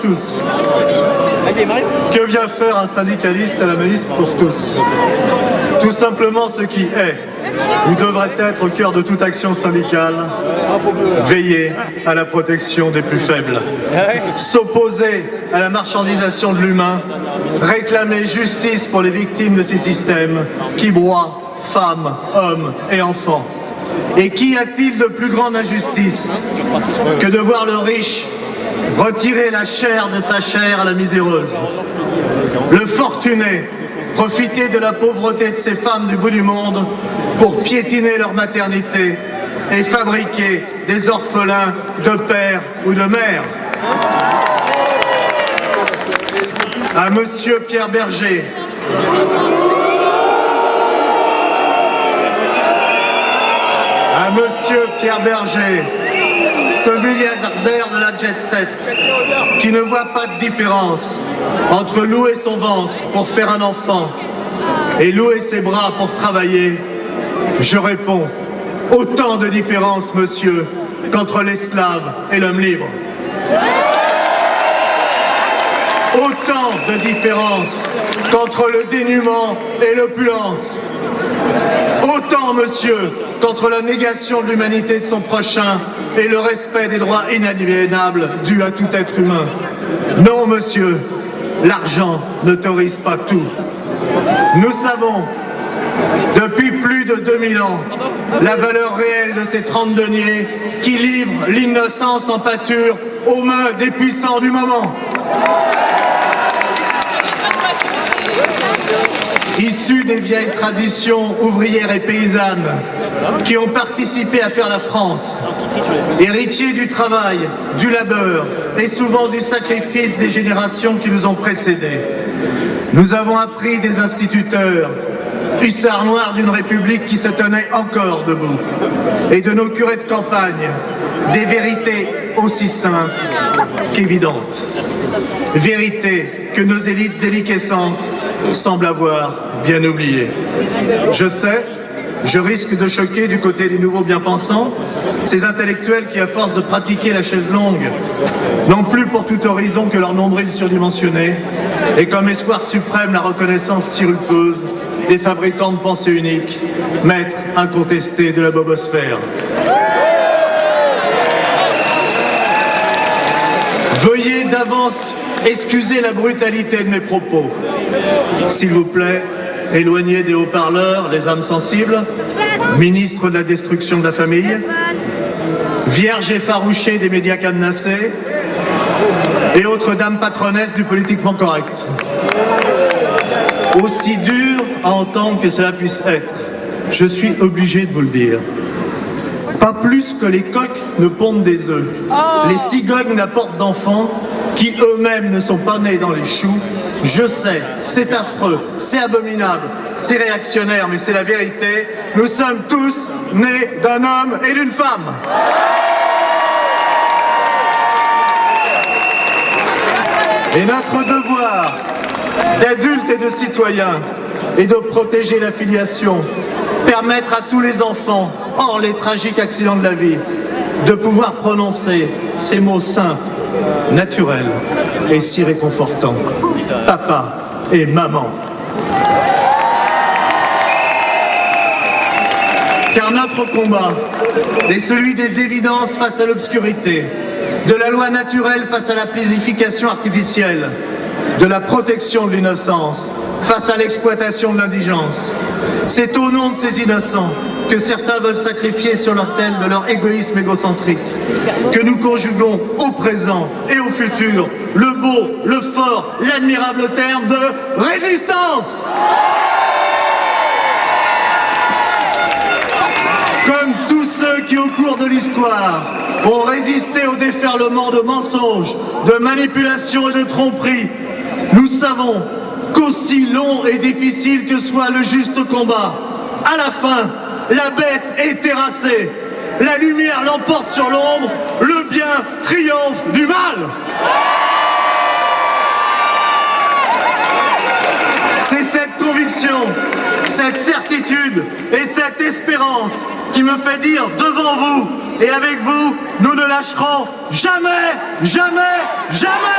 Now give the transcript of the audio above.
tous. Que vient faire un syndicaliste à la Manif pour tous? Tout simplement ce qui est ou devrait être au cœur de toute action syndicale, veiller à la protection des plus faibles, s'opposer à la marchandisation de l'humain, réclamer justice pour les victimes de ces systèmes qui broient femmes, hommes et enfants. Et qu'y a-t-il de plus grande injustice que de voir le riche retirer la chair de sa chair à la miséreuse, le fortuné profiter de la pauvreté de ces femmes du bout du monde pour piétiner leur maternité et fabriquer des orphelins de père ou de mère. À Monsieur Pierre Berger, ce milliardaire de la jet set, qui ne voit pas de différence entre louer son ventre pour faire un enfant et louer ses bras pour travailler, je réponds, autant de différence, monsieur, qu'entre l'esclave et l'homme libre. Autant de différence qu'entre le dénuement et l'opulence. Autant, monsieur, qu'entre la négation de l'humanité de son prochain et le respect des droits inaliénables dus à tout être humain. Non, monsieur, l'argent n'autorise pas tout. Nous savons, depuis plus de 2000 ans, la valeur réelle de ces 30 deniers qui livrent l'innocence en pâture aux mains des puissants du moment. Issus des vieilles traditions ouvrières et paysannes qui ont participé à faire la France, héritiers du travail, du labeur et souvent du sacrifice des générations qui nous ont précédés. Nous avons appris des instituteurs, hussards noirs d'une république qui se tenait encore debout, et de nos curés de campagne, des vérités aussi simples qu'évidentes. Vérités que nos élites déliquescentes semblent avoir bien oubliées. Je sais, je risque de choquer du côté des nouveaux bien-pensants, ces intellectuels qui, à force de pratiquer la chaise longue, n'ont plus pour tout horizon que leur nombril surdimensionné, et comme espoir suprême la reconnaissance sirupeuse des fabricants de pensée unique, maîtres incontestés de la bobosphère. Veuillez d'avance excuser la brutalité de mes propos. S'il vous plaît, éloignez des haut-parleurs les âmes sensibles, ministre de la destruction de la famille, vierge effarouchée des médias cadenassés et autres dames patronesses du politiquement correct. Aussi dur à entendre que cela puisse être, je suis obligé de vous le dire. Pas plus que les coqs ne pondent des œufs, les cigognes n'apportent d'enfants qui eux-mêmes ne sont pas nés dans les choux. Je sais, c'est affreux, c'est abominable, c'est réactionnaire, mais c'est la vérité. Nous sommes tous nés d'un homme et d'une femme. Et notre devoir d'adultes et de citoyens est de protéger la filiation, permettre à tous les enfants, hors les tragiques accidents de la vie, de pouvoir prononcer ces mots simples, naturels et si réconfortants. Papa et maman. Car notre combat est celui des évidences face à l'obscurité, de la loi naturelle face à la planification artificielle, de la protection de l'innocence face à l'exploitation de l'indigence. C'est au nom de ces innocents que certains veulent sacrifier sur l'autel de leur égoïsme égocentrique, que nous conjuguons au présent et au futur le beau, le fort, l'admirable terme de résistance. Comme tous ceux qui, au cours de l'histoire, ont résisté au déferlement de mensonges, de manipulations et de tromperies, nous savons qu'aussi long et difficile que soit le juste combat, à la fin, la bête est terrassée, la lumière l'emporte sur l'ombre, le bien triomphe du mal. C'est cette conviction, cette certitude et cette espérance qui me fait dire devant vous et avec vous, nous ne lâcherons jamais, jamais, jamais.